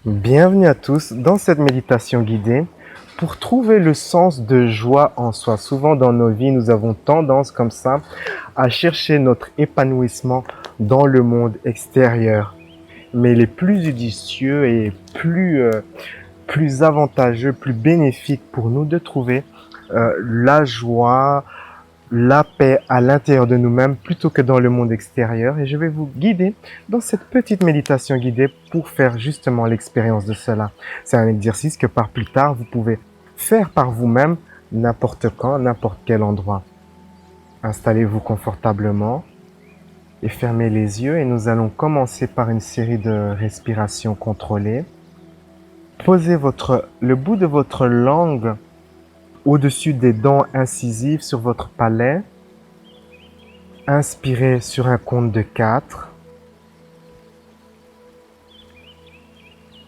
Bienvenue à tous dans cette méditation guidée pour trouver le sens de joie en soi. Souvent dans nos vies, nous avons tendance comme ça à chercher notre épanouissement dans le monde extérieur. Mais il est plus judicieux et plus avantageux, plus bénéfique pour nous de trouver la joie, la paix à l'intérieur de nous-mêmes plutôt que dans le monde extérieur. Et je vais vous guider dans cette petite méditation guidée pour faire justement l'expérience de cela. C'est un exercice que par plus tard, vous pouvez faire par vous-même n'importe quand, n'importe quel endroit. Installez-vous confortablement et fermez les yeux et nous allons commencer par une série de respirations contrôlées. Posez le bout de votre langue au-dessus des dents incisives sur votre palais. Inspirez sur un compte de 4.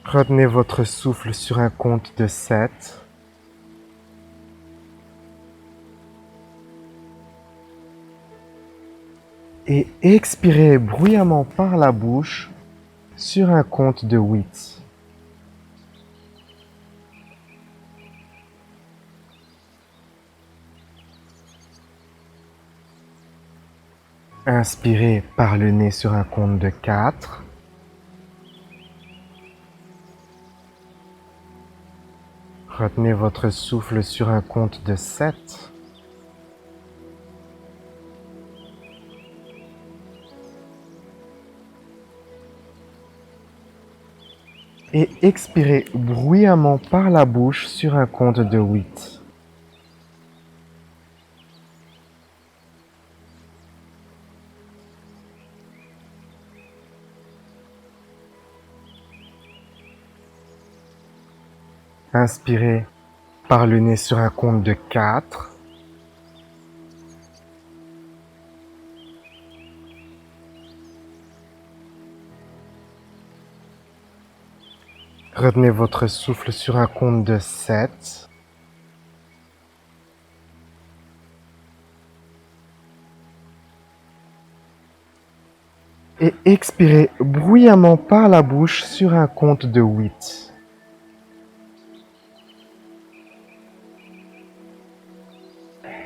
Retenez votre souffle sur un compte de 7. Et expirez bruyamment par la bouche sur un compte de 8. Inspirez par le nez sur un compte de 4. Retenez votre souffle sur un compte de 7. Et expirez bruyamment par la bouche sur un compte de 8. Inspirez par le nez sur un compte de 4. Retenez votre souffle sur un compte de 7. Et expirez bruyamment par la bouche sur un compte de 8.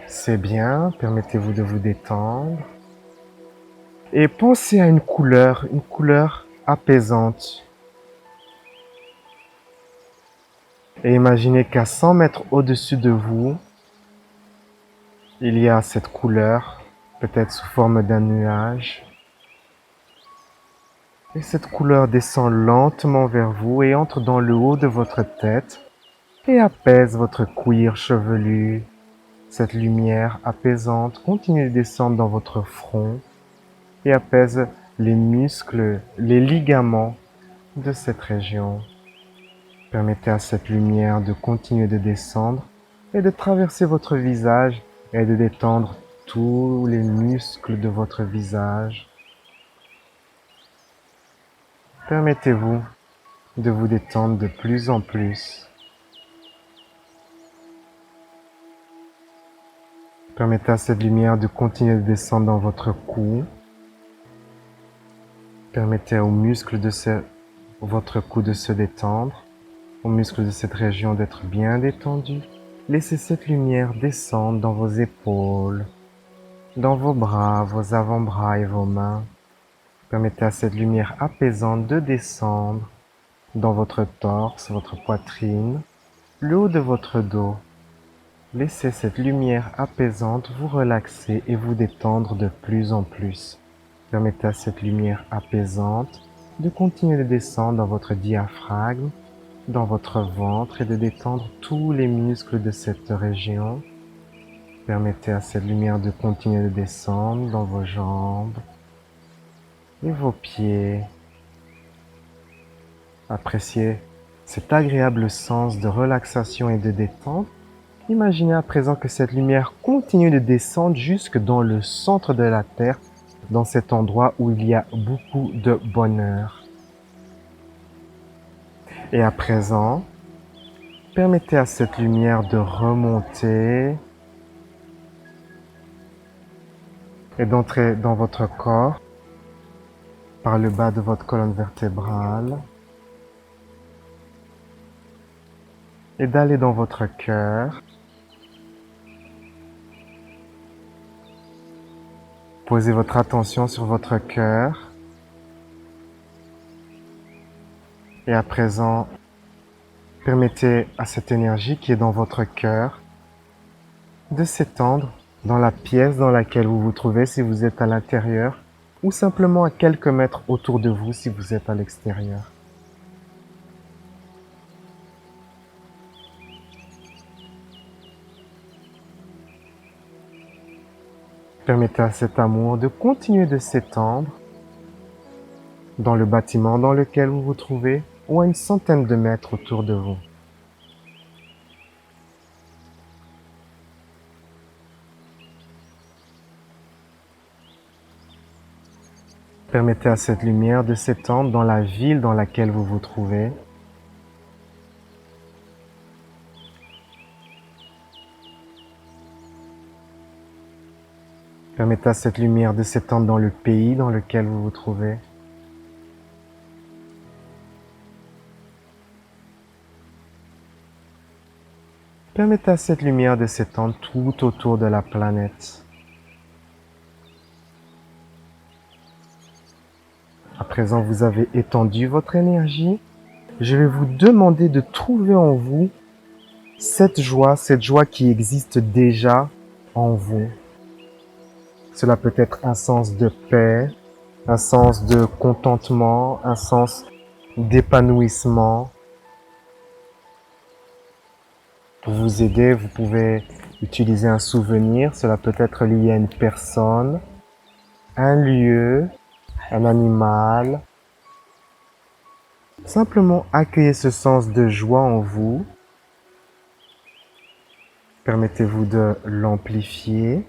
C'est bien, permettez-vous de vous détendre. Et pensez à une couleur apaisante. Et imaginez qu'à 100 mètres au-dessus de vous, il y a cette couleur, peut-être sous forme d'un nuage. Et cette couleur descend lentement vers vous et entre dans le haut de votre tête et apaise votre cuir chevelu. Cette lumière apaisante continue de descendre dans votre front et apaise les muscles, les ligaments de cette région. Permettez à cette lumière de continuer de descendre et de traverser votre visage et de détendre tous les muscles de votre visage. Permettez-vous de vous détendre de plus en plus. Permettez à cette lumière de continuer de descendre dans votre cou. Permettez aux muscles de votre cou de se détendre, aux muscles de cette région d'être bien détendus. Laissez cette lumière descendre dans vos épaules, dans vos bras, vos avant-bras et vos mains. Permettez à cette lumière apaisante de descendre dans votre torse, votre poitrine, le haut de votre dos. Laissez cette lumière apaisante vous relaxer et vous détendre de plus en plus. Permettez à cette lumière apaisante de continuer de descendre dans votre diaphragme, dans votre ventre et de détendre tous les muscles de cette région. Permettez à cette lumière de continuer de descendre dans vos jambes et vos pieds. Appréciez cet agréable sens de relaxation et de détente. Imaginez à présent que cette lumière continue de descendre jusque dans le centre de la Terre, dans cet endroit où il y a beaucoup de bonheur. Et à présent, permettez à cette lumière de remonter et d'entrer dans votre corps par le bas de votre colonne vertébrale. et d'aller dans votre cœur. Posez votre attention sur votre cœur. Et à présent, permettez à cette énergie qui est dans votre cœur de s'étendre dans la pièce dans laquelle vous vous trouvez si vous êtes à l'intérieur ou simplement à quelques mètres autour de vous si vous êtes à l'extérieur. Permettez à cet amour de continuer de s'étendre dans le bâtiment dans lequel vous vous trouvez ou à une centaine de mètres autour de vous. Permettez à cette lumière de s'étendre dans la ville dans laquelle vous vous trouvez. Permettez à cette lumière de s'étendre dans le pays dans lequel vous vous trouvez. Permettez à cette lumière de s'étendre tout autour de la planète. À présent, vous avez étendu votre énergie. Je vais vous demander de trouver en vous cette joie qui existe déjà en vous. Cela peut être un sens de paix, un sens de contentement, un sens d'épanouissement. Pour vous aider, vous pouvez utiliser un souvenir. Cela peut être lié à une personne, un lieu, un animal. Simplement accueillez ce sens de joie en vous. Permettez-vous de l'amplifier.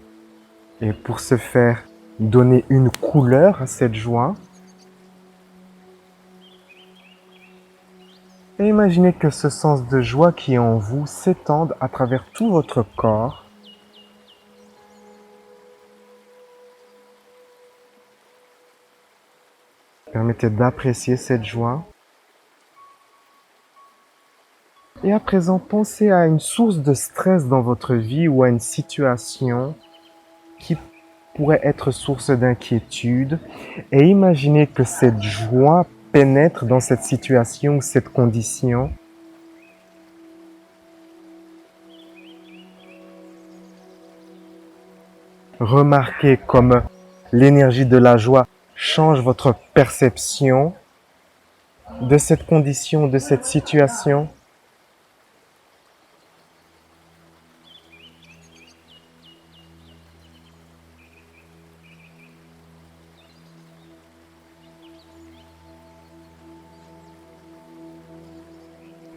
Et pour ce faire, donnez une couleur à cette joie. Et imaginez que ce sens de joie qui est en vous s'étende à travers tout votre corps. Permettez d'apprécier cette joie. Et à présent, pensez à une source de stress dans votre vie ou à une situation qui pourrait être source d'inquiétude. Et imaginez que cette joie pénètre dans cette situation ou cette condition. Remarquez comme l'énergie de la joie change votre perception de cette condition, de cette situation.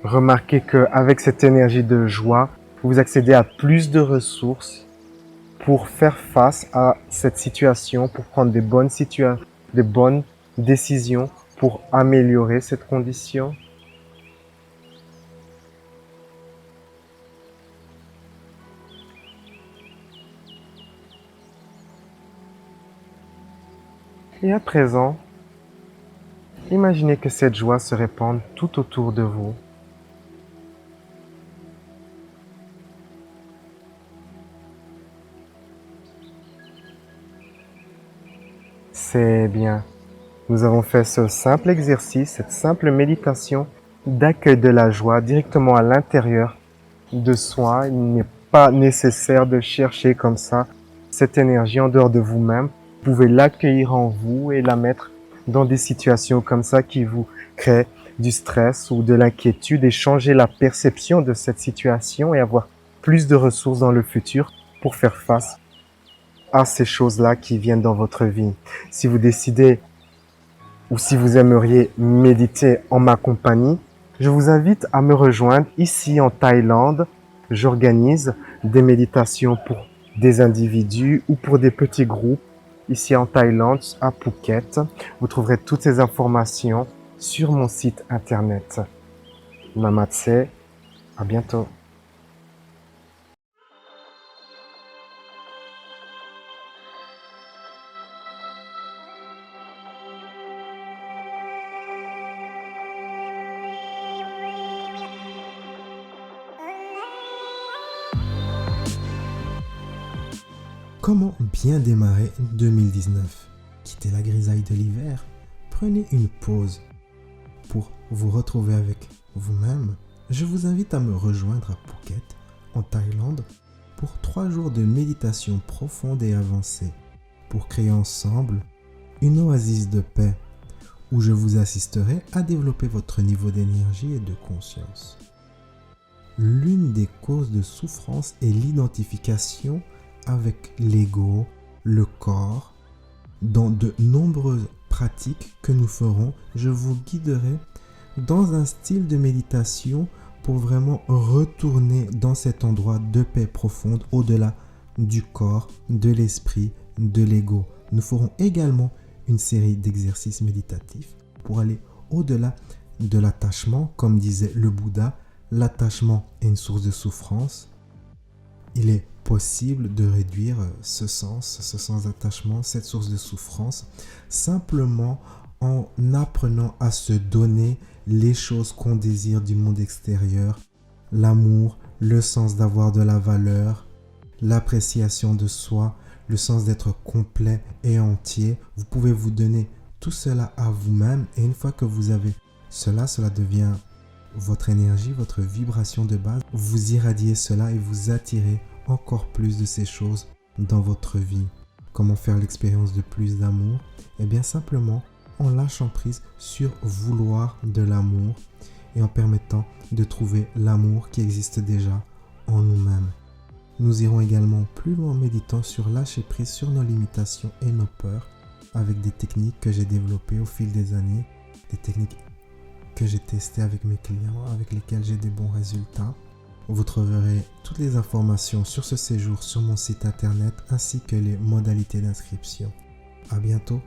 Remarquez qu'avec cette énergie de joie, vous accédez à plus de ressources pour faire face à cette situation, pour prendre des bonnes décisions, pour améliorer cette condition. Et à présent, imaginez que cette joie se répande tout autour de vous. C'est bien. Nous avons fait ce simple exercice, cette simple méditation d'accueil de la joie directement à l'intérieur de soi. Il n'est pas nécessaire de chercher comme ça cette énergie en dehors de vous-même. Vous pouvez l'accueillir en vous et la mettre dans des situations comme ça qui vous créent du stress ou de l'inquiétude et changer la perception de cette situation et avoir plus de ressources dans le futur pour faire face à ces choses-là qui viennent dans votre vie. Si vous décidez ou si vous aimeriez méditer en ma compagnie, je vous invite à me rejoindre ici en Thaïlande. J'organise des méditations pour des individus ou pour des petits groupes ici en Thaïlande, à Phuket. Vous trouverez toutes ces informations sur mon site internet. Namaste, à bientôt. Comment bien démarrer 2019? Quittez la grisaille de l'hiver, prenez une pause pour vous retrouver avec vous-même. Je vous invite à me rejoindre à Phuket, en Thaïlande, pour 3 jours de méditation profonde et avancée, pour créer ensemble une oasis de paix, où je vous assisterai à développer votre niveau d'énergie et de conscience. L'une des causes de souffrance est l'identification avec l'ego, le corps. Dans de nombreuses pratiques que nous ferons, je vous guiderai dans un style de méditation pour vraiment retourner dans cet endroit de paix profonde au-delà du corps, de l'esprit, de l'ego. Nous ferons également une série d'exercices méditatifs pour aller au-delà de l'attachement. Comme disait le Bouddha, l'attachement est une source de souffrance. Il est possible de réduire ce sens d'attachement, cette source de souffrance, simplement en apprenant à se donner les choses qu'on désire du monde extérieur, l'amour, le sens d'avoir de la valeur, l'appréciation de soi, le sens d'être complet et entier. Vous pouvez vous donner tout cela à vous-même et une fois que vous avez cela devient votre énergie, votre vibration de base. Vous irradiez cela et vous attirez encore plus de ces choses dans votre vie. Comment faire l'expérience de plus d'amour? Eh bien simplement en lâchant prise sur vouloir de l'amour et en permettant de trouver l'amour qui existe déjà en nous-mêmes. Nous irons également plus loin en méditant sur lâcher prise sur nos limitations et nos peurs avec des techniques que j'ai développées au fil des années, des techniques que j'ai testées avec mes clients, avec lesquelles j'ai des bons résultats. Vous trouverez toutes les informations sur ce séjour sur mon site internet ainsi que les modalités d'inscription. À bientôt.